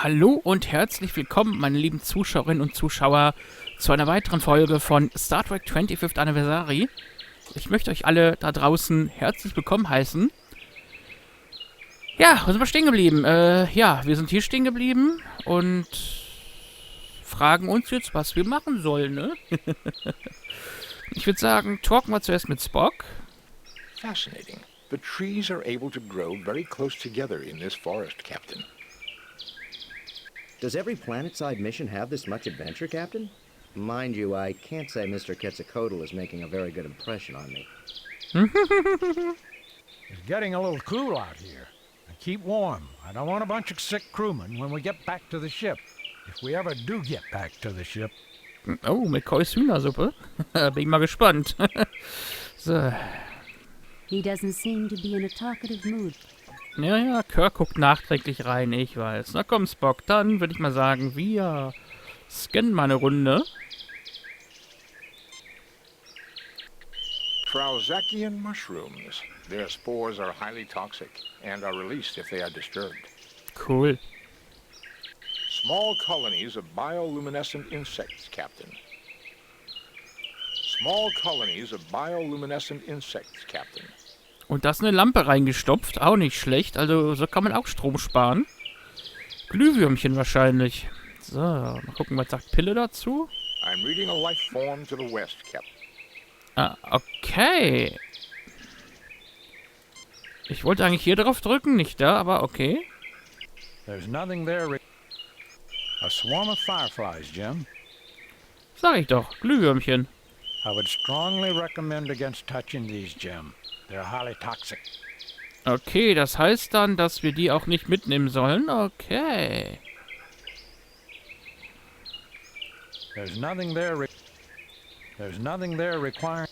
Hallo und herzlich willkommen, meine lieben Zuschauerinnen und Zuschauer, zu einer weiteren Folge von Star Trek 25th Anniversary. Ich möchte euch alle da draußen herzlich willkommen heißen. Ja, wo sind wir stehen geblieben? Wir sind hier stehen geblieben und fragen uns jetzt, was wir machen sollen, ne? Ich würde sagen, talken wir zuerst mit Spock. Fascinating. The trees are able to grow very close together in this forest, Captain. Does every planet-side mission have this much adventure, Captain? Mind you, I can't say Mr. Quetzalcoatl is making a very good impression on me. It's getting a little cool out here. And keep warm. I don't want a bunch of sick crewmen when we get back to the ship. If we ever do get back to the ship. Oh, McCoys Hühnersuppe. Bin ich mal gespannt. So. He doesn't seem to be in a talkative mood. Ja, Kirk guckt nachträglich rein, ich weiß. Na komm, Spock, dann würde ich mal sagen, wir scannen mal eine Runde. Trauzakian mushrooms. Their spores are highly toxic and are released if they are disturbed. Cool. Small colonies of bioluminescent insects, Captain. Small colonies of bioluminescent insects, Captain. Und da ist eine Lampe reingestopft, auch nicht schlecht. Also so kann man auch Strom sparen. Glühwürmchen wahrscheinlich. So, mal gucken, was sagt Pille dazu. I'm reading a life form to the west, Captain. Ah, okay. Ich wollte eigentlich hier drauf drücken, nicht da, aber okay. There's nothing there. A swarm of fireflies, Jim. Sag ich doch, Glühwürmchen. I would strongly recommend against touching these, Jim. They're highly toxic. Okay, das heißt dann, dass wir die auch nicht mitnehmen sollen. Okay. There's nothing there. There's nothing there requiring.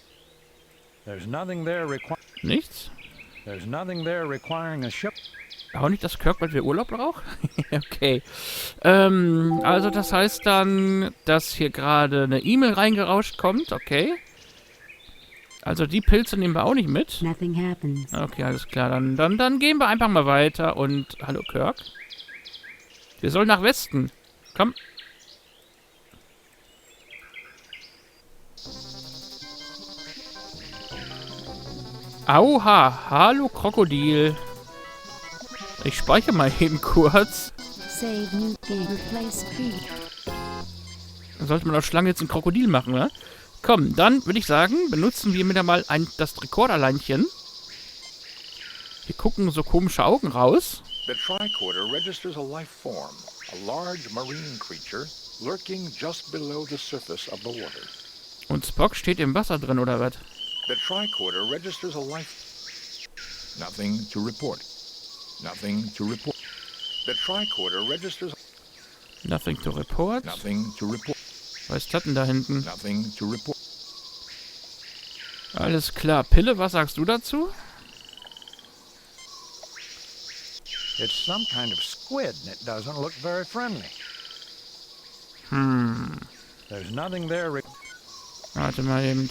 There's nothing there requiring. Nichts? There's nothing there requiring a ship. Auch nicht das Kirk, weil wir Urlaub brauchen? Okay. Also das heißt dann, dass hier gerade eine E-Mail reingerauscht kommt. Okay. Also die Pilze nehmen wir auch nicht mit. Nothing happens. Okay, alles klar. Dann gehen wir einfach mal weiter und... Hallo, Kirk. Wir sollen nach Westen. Komm. Auha. Hallo, Krokodil. Ich speichere mal eben kurz. Save new game, replace creed. Dann sollte man aus Schlange jetzt ein Krokodil machen, ne? Komm, dann würde ich sagen, benutzen wir wieder mal das Rekorderleinchen. Hier gucken so komische Augen raus. The tricorder registers a life form, a large marine creature lurking just below the surface of the water. Und Spock steht im Wasser drin, oder was? The tricorder registers a life... Nothing to report. Nothing to report. The tricorder registers... Nothing to report. Nothing to report. Was ist das denn da hinten? Nothing to report. Alles klar. Pille, was sagst du dazu? It's some kind of squid and it doesn't look very friendly. There's nothing there. Warte mal eben.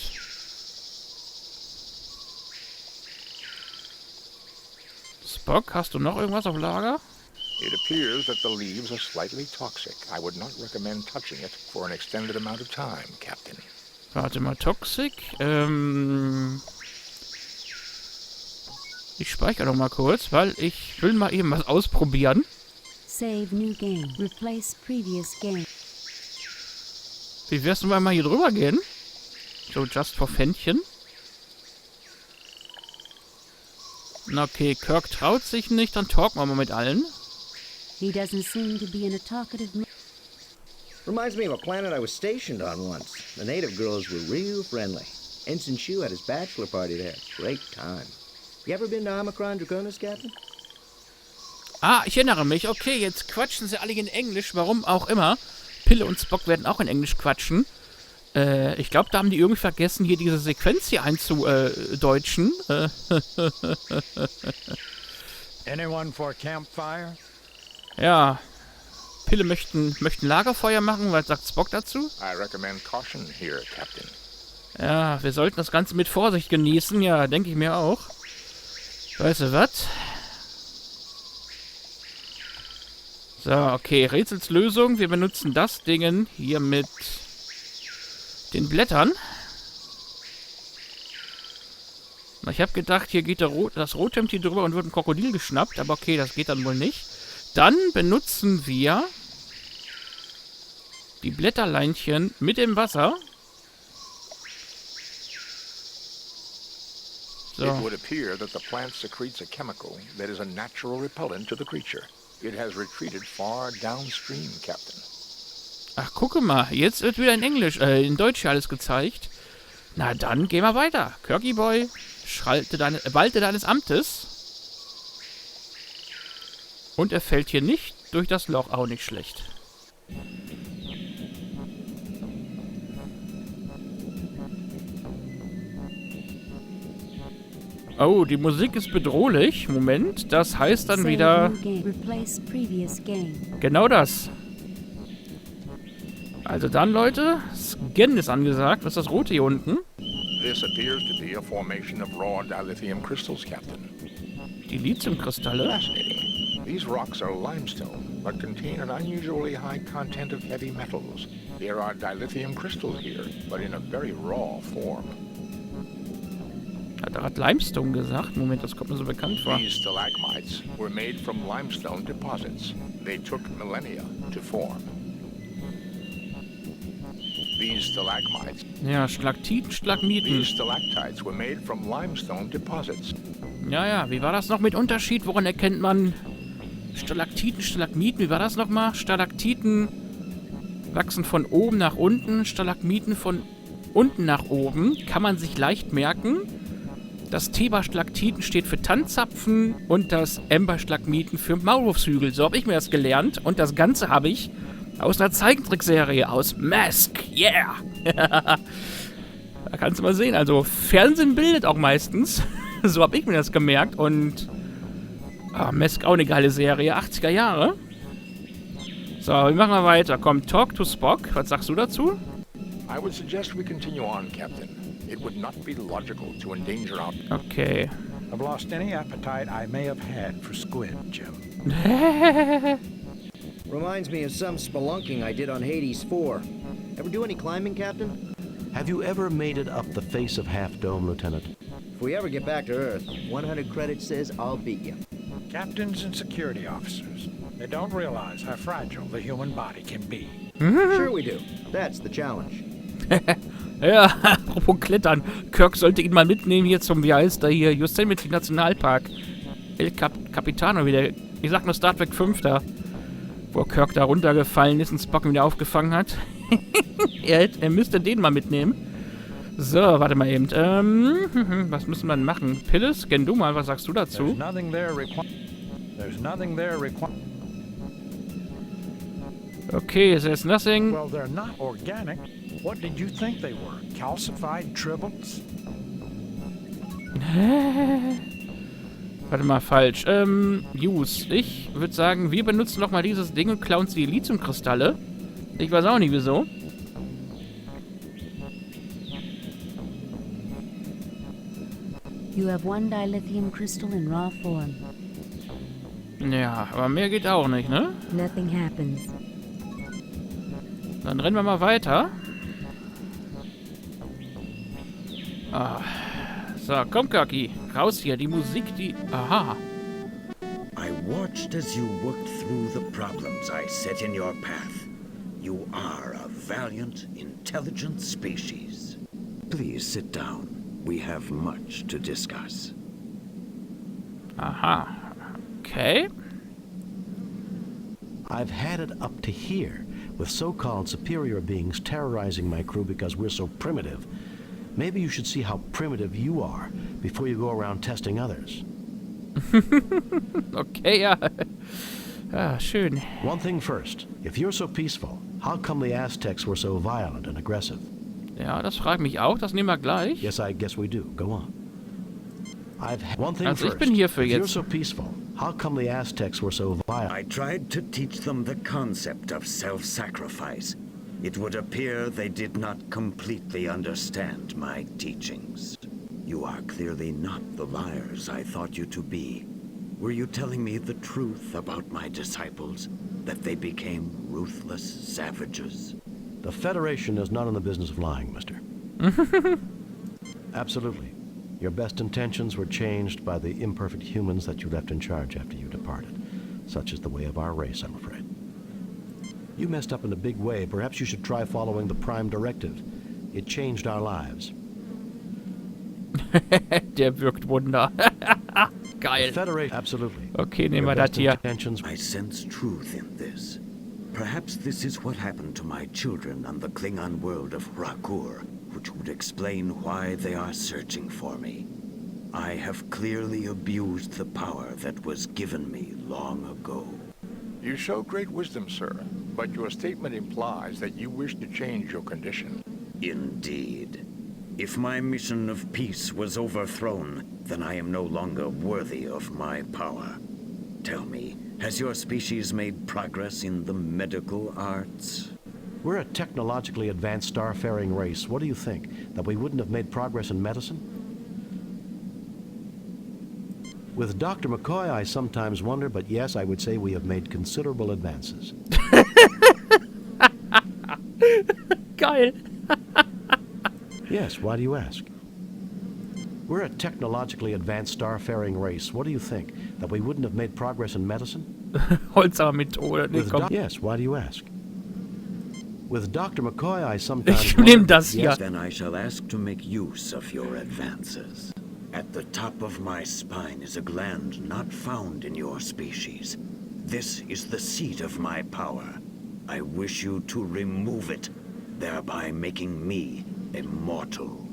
Spock, hast du noch irgendwas auf Lager? It appears that the leaves are slightly toxic. I would not recommend touching it for an extended amount of time, Captain. Warte mal, Toxic. Ich speichere noch mal kurz, weil ich will mal eben was ausprobieren. Save new game, replace previous game. Wie wär's, wenn wir mal hier drüber gehen? So, just for Fändchen. Okay, Kirk traut sich nicht, dann talken wir mal mit allen. He doesn't seem to be in a talkative mood. Reminds me of a planet I was stationed on once. The native girls were real friendly. Ensign Shu had his bachelor party there. Great time. You ever been to Omicron Draconis, Captain? Ah, ich erinnere mich. Okay, jetzt quatschen sie alle in Englisch, warum auch immer. Pille und Spock werden auch in Englisch quatschen. Ich glaube, da haben die irgendwie vergessen, hier diese Sequenz hier einzudeutschen. Anyone for a campfire? Ja. Pille möchten Lagerfeuer machen. Was sagt Spock dazu? I recommend caution here, Captain. Ja, wir sollten das Ganze mit Vorsicht genießen. Ja, denke ich mir auch. Weißt du was? So, okay, Rätselslösung. Wir benutzen das Ding hier mit den Blättern. Ich habe gedacht, hier geht das Rothemd hier drüber und wird ein Krokodil geschnappt, aber okay, das geht dann wohl nicht. Dann benutzen wir die Blätterleinchen mit dem Wasser. So. It would appear that the plant secretes a chemical that is a natural repellent to the creature. It has retreated far downstream, Captain. Ach, gucke mal, jetzt wird wieder in Deutsch hier alles gezeigt. Na dann, gehen wir weiter. Kirky Boy, walte deines Amtes. Und er fällt hier nicht durch das Loch, auch nicht schlecht. Oh, die Musik ist bedrohlich. Moment, das heißt dann wieder... Genau das. Also dann, Leute, Scan ist angesagt. Was ist das Rote hier unten? This appears to be a formation of raw dilithium crystals, Captain. Die Lithiumkristalle? Fascinating. These rocks are limestone, but contain an unusually high content of heavy metals. There are dilithium crystals here, but in a very raw form. Hat er gerade Limestone gesagt? Moment, das kommt mir so bekannt vor. These stalagmites were made from limestone deposits. They took millennia to form. These stalagmites. Ja, Stalaktiten, Stalagmiten. These stalactites were made from limestone deposits. Ja, wie war das noch mit Unterschied? Woran erkennt man Stalaktiten, Stalagmiten? Wie war das nochmal? Stalaktiten wachsen von oben nach unten, Stalagmiten von unten nach oben. Kann man sich leicht merken. Das T bei Stalaktiten steht für Tannzapfen und das M bei Stalagmiten für Maulwurfshügel. So habe ich mir das gelernt. Und das Ganze habe ich aus einer Zeichentrickserie, aus Mask. Yeah! Da kannst du mal sehen. Also Fernsehen bildet auch meistens. So habe ich mir das gemerkt. Und Mask auch eine geile Serie. 80er Jahre. So, wir machen mal weiter. Komm, Talk to Spock. Was sagst du dazu? I would suggest we continue on, Captain. It would not be logical to endanger our... Okay. I've lost any appetite I may have had for squid, Jim. Reminds me of some spelunking I did on Hades 4. Ever do any climbing, Captain? Have you ever made it up the face of Half Dome, Lieutenant? If we ever get back to Earth, 100 credits says I'll beat you. Captains and security officers, they don't realize how fragile the human body can be. Sure we do. That's the challenge. Ja, apropos Klettern. Kirk sollte ihn mal mitnehmen hier zum, wie heißt der hier, Yosemite Nationalpark. El Capitano wieder. Ich sag nur StarTrek 5 da. Wo Kirk da runtergefallen ist und Spock ihn wieder aufgefangen hat. er müsste den mal mitnehmen. So, warte mal eben. Was müssen wir denn machen? Pille, scan du mal, was sagst du dazu? Okay, there's nothing. Well, they're not organic. What did you think they were? Calcified tribbles? Warte mal, falsch. Use. Ich würde sagen, wir benutzen nochmal dieses Ding und klauen die Lithiumkristalle. Ich weiß auch nicht, wieso. You have one dilithium crystal in raw form. Ja, aber mehr geht auch nicht, ne? Nothing happens. Dann rennen wir mal weiter. So, komm, Kirky. Raus hier. Die Musik, die... Aha. I watched as you worked through the problems I set in your path. You are a valiant, intelligent species. Please sit down. We have much to discuss. Aha. Okay. I've had it up to here with so-called superior beings terrorizing my crew because we're so primitive. Maybe you should see how primitive you are before you go around testing others. Okay, ja. Ja, schön. One thing first. If you're so peaceful, how come the Aztecs were so violent and aggressive? Ja, das fragt mich auch. Das nehmen wir gleich. Yes, I guess we do. Go on. One thing Also ich first. bin hier für If you're jetzt. so peaceful, how come the Aztecs were so violent? I tried to teach them the concept of self-sacrifice. It would appear they did not completely understand my teachings. You are clearly not the liars I thought you to be. Were you telling me the truth about my disciples? that they became ruthless savages? The Federation is not in the business of lying, mister. Absolutely. Your best intentions were changed by the imperfect humans that you left in charge after you departed. Such is the way of our race, I'm afraid. You messed up in a big way. Perhaps you should try following the Prime Directive. It changed our lives. Der wirkt Wunder. Geil. The Federation, absolutely. Okay, nehmen wir Your das best hier. intentions. I sense truth in this. Perhaps this is what happened to my children on the Klingon world of Rakur, which would explain why they are searching for me. I have clearly abused the power that was given me long ago. You show great wisdom, sir, but your statement implies that you wish to change your condition. Indeed. If my mission of peace was overthrown, then I am no longer worthy of my power. Tell me, has your species made progress in the medical arts? We're a technologically advanced starfaring race. What do you think? That we wouldn't have made progress in medicine? With Dr. McCoy, I sometimes wonder, but yes, I would say we have made considerable advances. Geil. Yes, why do you ask? We're a technologically advanced starfaring race. What do you think? That we wouldn't have made progress in medicine? Holzer Methode. Nee, komm. Yes, why do you ask? With Dr. McCoy, I sometimes Ich nehm das hier. Yes, then I shall ask to make use of your advances. At the top of my spine is a gland not found in your species. This is the seat of my power. I wish you to remove it, thereby making me immortal.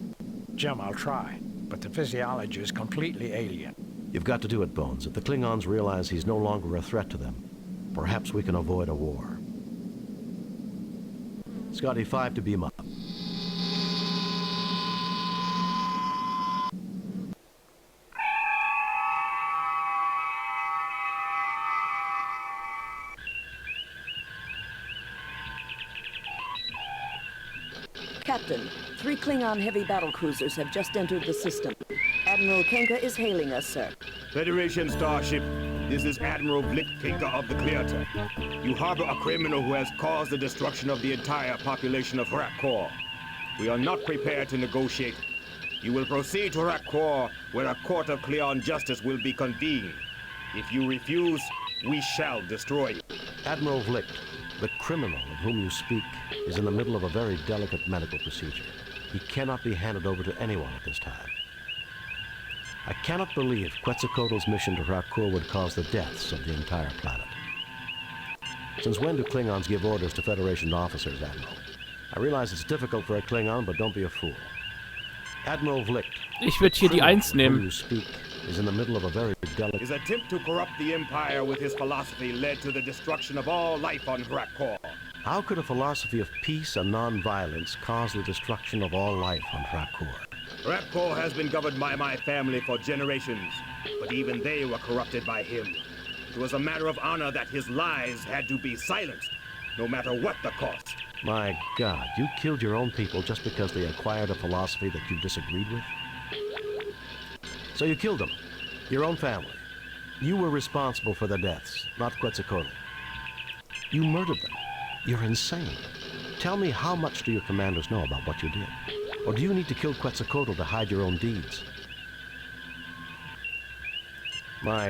Jim, I'll try, but the physiology is completely alien. You've got to do it, Bones. If the Klingons realize he's no longer a threat to them, perhaps we can avoid a war. Scotty 5 to beam up. Captain, 3 Klingon heavy battle cruisers have just entered the system. Admiral Kenka is hailing us, sir. Federation starship, this is Admiral Blitzkinker of the Clearter. You harbor a criminal who has caused the destruction of the entire population of Rakkor. We are not prepared to negotiate. You will proceed to Rakkor, where a court of Klingon justice will be convened. If you refuse, we shall destroy you. Admiral Vlicht, the criminal of whom you speak, is in the middle of a very delicate medical procedure. He cannot be handed over to anyone at this time. I cannot believe Quetzalcoatl's mission to Rakur would cause the deaths of the entire planet. Since when do Klingons give orders to Federation officers, Admiral? I realize it's difficult for a Klingon, but don't be a fool. Admiral Vlicht, Ich würde hier die 1 whom nehmen. you speak, is in the middle of a very delicate... His attempt to corrupt the Empire with his philosophy led to the destruction of all life on Rakkor. How could a philosophy of peace and non-violence cause the destruction of all life on Rakur? Rakkor has been governed by my family for generations, but even they were corrupted by him. It was a matter of honor that his lies had to be silenced, no matter what the cost. My God, you killed your own people just because they acquired a philosophy that you disagreed with? So you killed them, your own family. You were responsible for their deaths, not Quetzalcoatl. You murdered them. You're insane. Tell me, how much do your commanders know about what you did? Or do you need to kill Quetzalcoatl to hide your own deeds?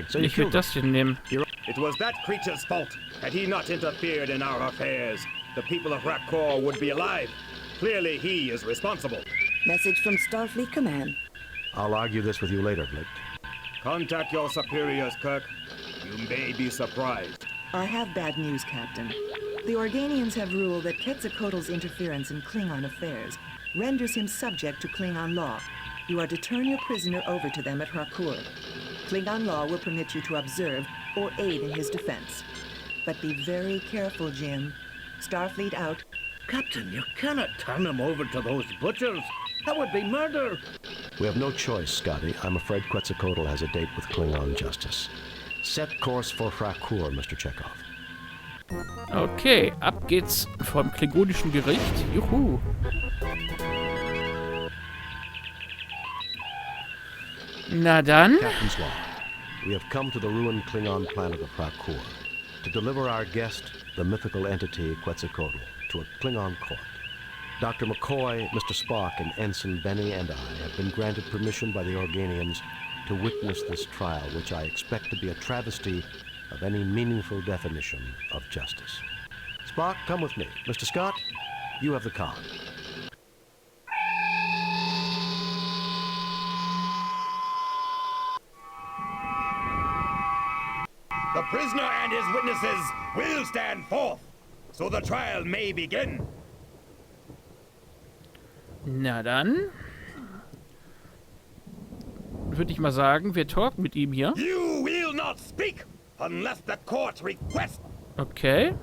So you Ich würde killed them. das hier nehmen. It was that creature's fault. Had he not interfered in our affairs, the people of Rakkor would be alive. Clearly, he is responsible. Message from Starfleet Command. I'll argue this with you later, Vlicht. Contact your superiors, Kirk. You may be surprised. I have bad news, Captain. The Organians have ruled that Quetzalcoatl's interference in Klingon affairs renders him subject to Klingon law. You are to turn your prisoner over to them at Rakur. Klingon law will permit you to observe or aid in his defense. But be very careful, Jim. Starfleet out. Captain, you cannot turn him over to those butchers. That would be murder. We have no choice, Scotty. I'm afraid Quetzalcoatl has a date with Klingon justice. Set course for Rakur, Mr. Chekhov. Okay, ab geht's vom klingonischen Gericht. Juhu. Na dann. Captain's log. We have come to the ruined Klingon planet of Rakur to deliver our guest the mythical entity Quetzalcoatl to a Klingon court. Dr. McCoy, Mr. Spock, and Ensign Benny and I have been granted permission by the Organians to witness this trial, which I expect to be a travesty of any meaningful definition of justice. Spock, come with me. Mr. Scott, you have the con. The prisoner and his witnesses will stand forth, so the trial may begin. Na dann. Würde ich mal sagen, wir talken mit ihm hier. You will not speak unless the court requests. Okay.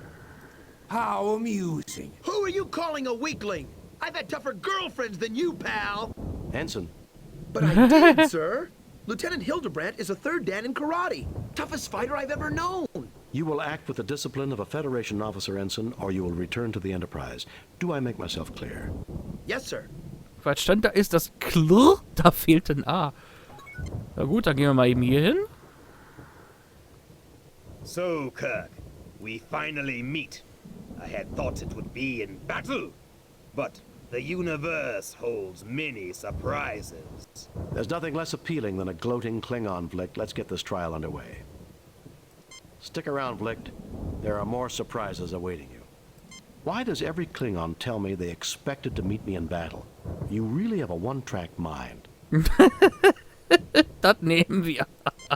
How amusing. Who are you calling a weakling? I've had tougher girlfriends than you, pal. Ensign. But I did, sir. Lieutenant Hildebrandt is a third dan in karate. Toughest fighter I've ever known. You will act with the discipline of a Federation officer, Ensign, or you will return to the Enterprise. Do I make myself clear? Yes, sir. Was stand da? Ist das Klr? Da fehlt ein A. Na gut, dann gehen wir mal eben hier hin. So, Kirk, we finally meet. I had thought it would be in battle, but the universe holds many surprises. There's nothing less appealing than a gloating Klingon, Vlicht. Let's get this trial underway. Stick around, Vlicht. There are more surprises awaiting you. Why does every Klingon tell me they expected to meet me in battle? You really have a one-track mind. Das nehmen wir.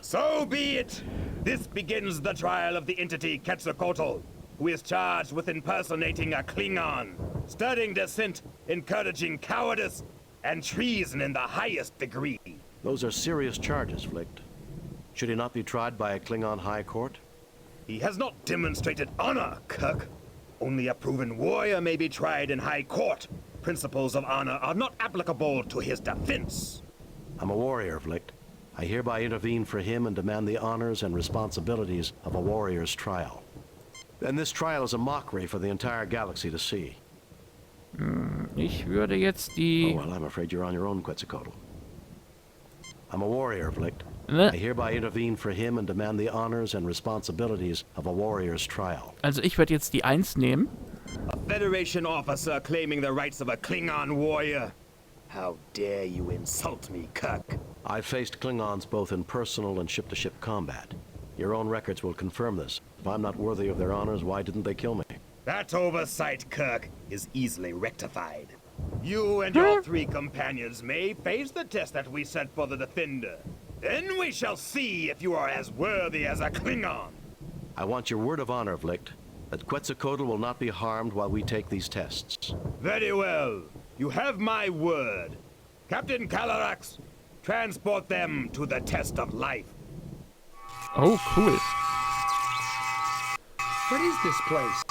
So be it. This begins the trial of the entity Quetzalcoatl, who is charged with impersonating a Klingon, stirring dissent, encouraging cowardice, and treason in the highest degree. Those are serious charges, Vlicht. Should he not be tried by a Klingon High Court? He has not demonstrated honor, Kirk. Only a proven warrior may be tried in High Court. Principles of honor are not applicable to his defense. I'm a warrior, Vlicht. I hereby intervene for him and demand the honors and responsibilities of a warrior's trial. And this trial is a mockery for the entire galaxy to see. Ich würde jetzt die... Oh, well, I'm afraid you're on your own, Quetzalcoatl. I'm a warrior, Vlicht. Ne? I hereby intervene for him and demand the honors and responsibilities of a warrior's trial. Also ich werde jetzt die 1 nehmen. A Federation officer claiming the rights of a Klingon warrior. How dare you insult me, Kirk? I've faced Klingons both in personal and ship-to-ship combat. Your own records will confirm this. If I'm not worthy of their honors, why didn't they kill me? That oversight, Kirk, is easily rectified. You and your 3 companions may face the test that we set for the Defender. Then we shall see if you are as worthy as a Klingon. I want your word of honor, Vlicht, that Quetzalcoatl will not be harmed while we take these tests. Very well. You have my word. Captain Calarax, transport them to the test of life. Oh, cool. What is this place?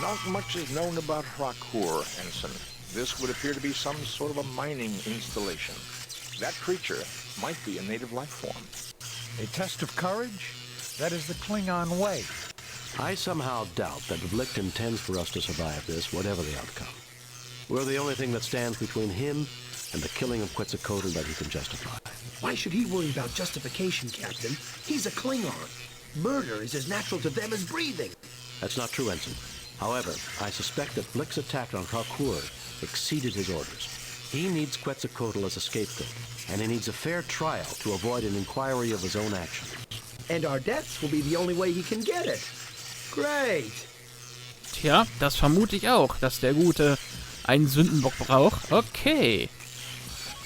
Not much is known about Hrakur, Ensign. This would appear to be some sort of a mining installation. That creature might be a native life form. A test of courage? That is the Klingon way. I somehow doubt that Vlicht intends for us to survive this, whatever the outcome. We're the only thing that stands between him and the killing of Quetzalcoatl that he can justify. Why should he worry about justification, Captain? He's a Klingon. Murder is as natural to them as breathing. That's not true, Ensign. However, I suspect that Vlicht's attack on Hrakur exceeded his orders. He needs Quetzalcoatl as a scapegoat, and he needs a fair trial to avoid an inquiry of his own actions. And our deaths will be the only way he can get it. Great. Tja, das vermute ich auch, dass der Gute einen Sündenbock braucht. Okay.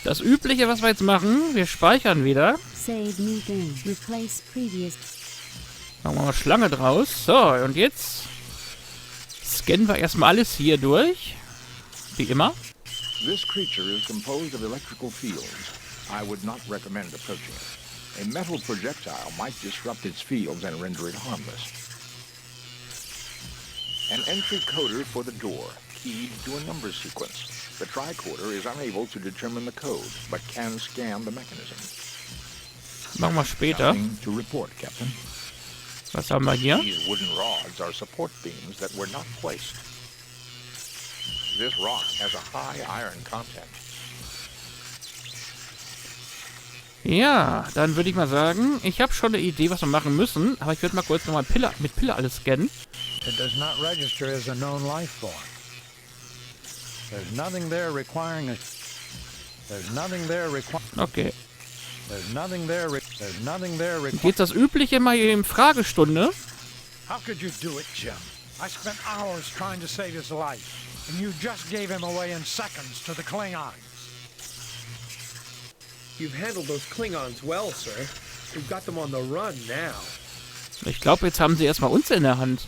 Das Übliche, was wir jetzt machen, wir speichern wieder. Save new game. Replace previous. Machen wir mal Schlange draus. So, und jetzt scannen wir erstmal alles hier durch. Wie immer. This creature is composed of electrical fields. I would not recommend approaching it. A metal projectile might disrupt its fields and render it harmless. An entry coder for the door, keyed to a number sequence. The tricorder is unable to determine the code, but can scan the mechanism. Machen wir später. Nothing to report, Captain. Was haben wir hier? These wooden rods are support beams that were not placed. This rock has a high iron content. Ja, dann würde ich mal sagen, ich habe schon eine Idee, was wir machen müssen, aber ich würde mal kurz nochmal mit Pille alles scannen. It does not register as a known life form. There's nothing there requiring a... There's nothing there requiring... Okay. There's nothing there requiring... Geht's das Übliche mal in Fragestunde? How could you do it, Jim? I spent hours trying to save his life, and you just gave him away in seconds to the Klingons. You've handled those Klingons well, sir. We've got them on the run now. Ich glaube, jetzt haben sie erstmal uns in der Hand.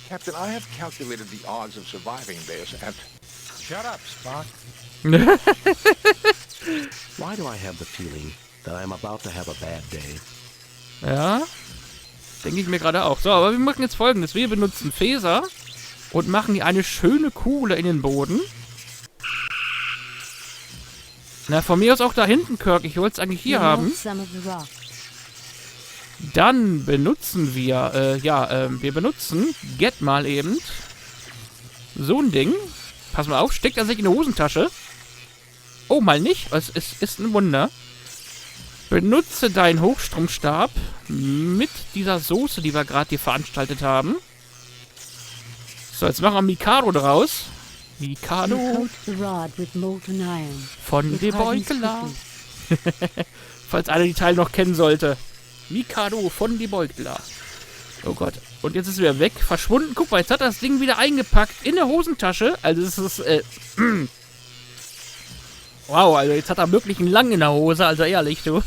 Captain, I have calculated the odds of surviving this at... Shut up, Spock. Why do I have the feeling that I'm about to have a bad day? Ja, denke ich mir gerade auch. So, aber wir machen jetzt Folgendes. Wir benutzen Phaser und machen hier eine schöne Kuhle in den Boden. Na, von mir aus auch da hinten, Kirk. Ich wollte es eigentlich hier haben. Dann benutzen wir, wir benutzen Get mal eben so ein Ding. Pass mal auf, steckt er sich in die Hosentasche. Oh, mal nicht. Es ist ein Wunder. Benutze deinen Hochstromstab mit dieser Soße, die wir gerade hier veranstaltet haben. So, jetzt machen wir Mikado draus. Mikado von De Beugler. Falls einer die Teile noch kennen sollte. Mikado von De Beugler. Oh Gott. Und jetzt ist er wieder weg. Verschwunden. Guck mal, jetzt hat das Ding wieder eingepackt in der Hosentasche. Also es ist, wow, also jetzt hat er wirklich einen Lang in der Hose. Also ehrlich, du.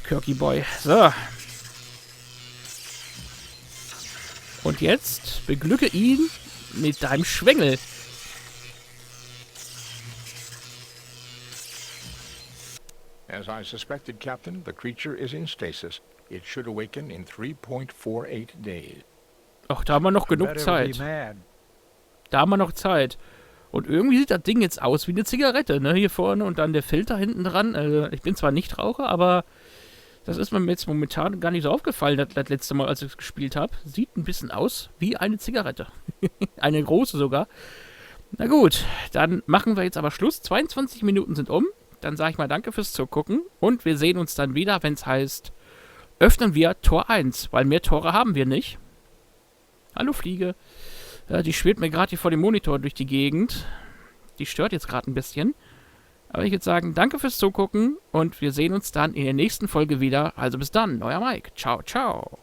Kirky Boy. So. Und jetzt beglücke ihn mit deinem Schwengel. As I suspected, Captain, the creature is in stasis. It should awaken in 3.48 days. Ach, da haben wir noch genug Zeit. Da haben wir noch Zeit. Und irgendwie sieht das Ding jetzt aus wie eine Zigarette, ne? Hier vorne und dann der Filter hinten dran. Also, ich bin zwar nicht Raucher, aber das ist mir jetzt momentan gar nicht so aufgefallen, das letzte Mal, als ich es gespielt habe. Sieht ein bisschen aus wie eine Zigarette. Eine große sogar. Na gut, dann machen wir jetzt aber Schluss. 22 Minuten sind um. Dann sage ich mal danke fürs Zugucken. Und wir sehen uns dann wieder, wenn es heißt, öffnen wir Tor 1. Weil mehr Tore haben wir nicht. Hallo Fliege. Die schwirrt mir gerade hier vor dem Monitor durch die Gegend. Die stört jetzt gerade ein bisschen. Aber ich würde sagen, danke fürs Zugucken. Und wir sehen uns dann in der nächsten Folge wieder. Also bis dann, euer Mike. Ciao, ciao.